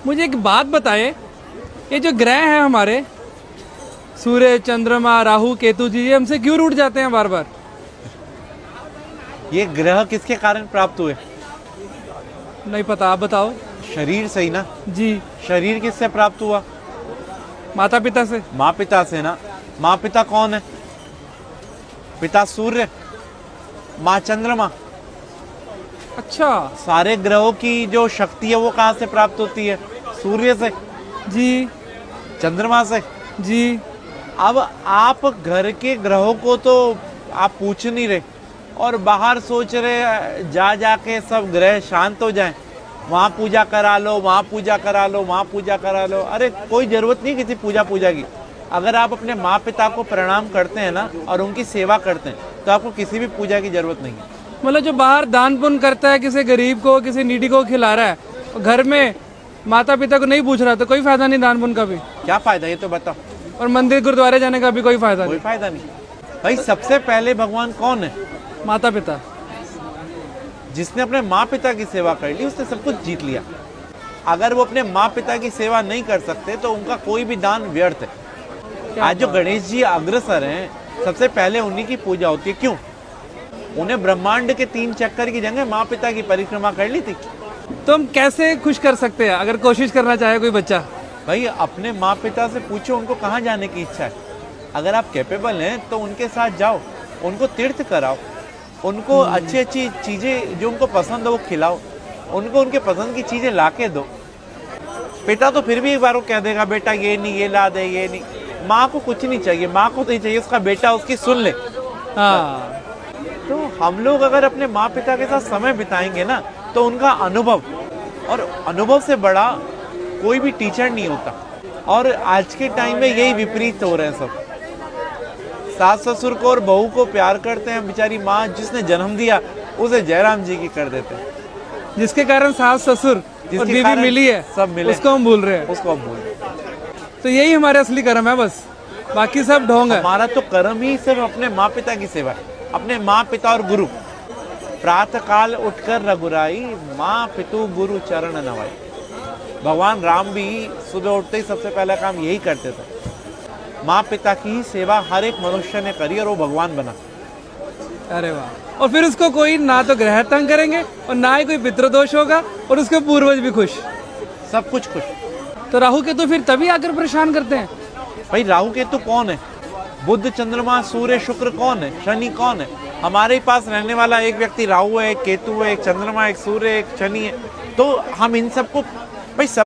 मुझे एक बात बताएं, ये जो ग्रह हैं हमारे सूर्य, चंद्रमा, राहु, केतु जी, ये हमसे क्यों रूठ जाते हैं बार बार? ये ग्रह किसके कारण प्राप्त हुए? नहीं पता, आप बताओ। शरीर से ही ना। जी। शरीर किससे प्राप्त हुआ? माता पिता से। माँ पिता से ना। माँ पिता कौन है? पिता सूर्य, माँ चंद्रमा। अच्छा। सारे ग्रहों की जो शक्ति है वो कहाँ से प्राप्त होती है? सूर्य से, जी चंद्रमा से। जी। अब आप घर के ग्रहों को तो आप पूछ नहीं रहे और बाहर सोच रहे जा जाके सब ग्रह शांत हो जाएं, वहाँ पूजा करा लो, वहाँ पूजा करा लो, वहाँ पूजा करा लो। अरे कोई जरूरत नहीं किसी पूजा की। अगर आप अपने माँ पिता को प्रणाम करते हैं ना और उनकी सेवा करते हैं तो आपको किसी भी पूजा की जरूरत नहीं है। मतलब जो बाहर दान पुण्य करता है, किसी गरीब को, किसी नीडी को खिला रहा है, और घर में माता पिता को नहीं पूछ रहा, तो कोई फायदा नहीं दान पुण्य का भी। क्या फायदा ये तो बताओ। और मंदिर गुरुद्वारे जाने का भी कोई फायदा कोई नहीं। फायदा नहीं भाई। सबसे पहले भगवान कौन है? माता पिता। जिसने अपने माँ पिता की सेवा कर ली उसने सब कुछ जीत लिया। अगर वो अपने माँ पिता की सेवा नहीं कर सकते तो उनका कोई भी दान व्यर्थ है। आज जो गणेश जी अग्रसर हैं, सबसे पहले उन्हीं की पूजा होती है। क्यों? उन्हें ब्रह्मांड के 3 चक्कर की जगह माँ पिता की परिक्रमा कर ली थी। तो हम कैसे खुश कर सकते हैं अगर कोशिश करना चाहे कोई बच्चा? भाई अपने माँ पिता से पूछो उनको कहाँ जाने की इच्छा है। अगर आप कैपेबल हैं तो उनके साथ जाओ, उनको तीर्थ कराओ, उनको अच्छी अच्छी चीज़ें जो उनको पसंद हो वो खिलाओ, उनको उनके पसंद की चीज़ें ला के दो। पिता तो फिर भी एक बार वो कह देगा बेटा ये नहीं, ये ला दे, ये नहीं। माँ को कुछ नहीं चाहिए, माँ को तो ही चाहिए उसका बेटा उसकी सुन ले। हाँ। तो हम लोग अगर अपने माँ पिता के साथ समय बिताएंगे ना तो उनका अनुभव, और अनुभव से बड़ा कोई भी टीचर नहीं होता। और आज के टाइम में यही विपरीत हो रहे हैं सब। सास ससुर को और बहू को प्यार करते हैं, बेचारी माँ जिसने जन्म दिया उसे जयराम जी की कर देते हैं। जिसके कारण सास ससुर और बीवी मिली है, सब मिले, उसको हम भूल रहे हैं। उसको हम भूल रहे हैं। तो यही हमारे असली कर्म है, बस बाकी सब ढोंग है। हमारा तो कर्म ही सिर्फ अपने माँ पिता की सेवा है, अपने माँ पिता और गुरु। प्रातः काल उठकर रघुराई, माँ पितु गुरु चरण नवाई। भगवान राम भी सुबह उठते ही सबसे पहला काम यही करते थे। माँ पिता की ही सेवा हर एक मनुष्य ने करी और वो भगवान बना। अरे वाह। और फिर उसको कोई ना तो ग्रह तंग करेंगे और ना ही कोई पितृदोष होगा, और उसके पूर्वज भी खुश, सब कुछ खुश। तो राहु केतु फिर तभी आकर परेशान करते हैं। भाई राहु केतु कौन है? बुध, चंद्रमा, सूर्य, शुक्र कौन है? शनि कौन है? हमारे पास रहने वाला एक व्यक्ति राहु है, एक केतु है, एक चंद्रमा, एक सूर्य, एक शनि है। तो हम इन सबको भाई सब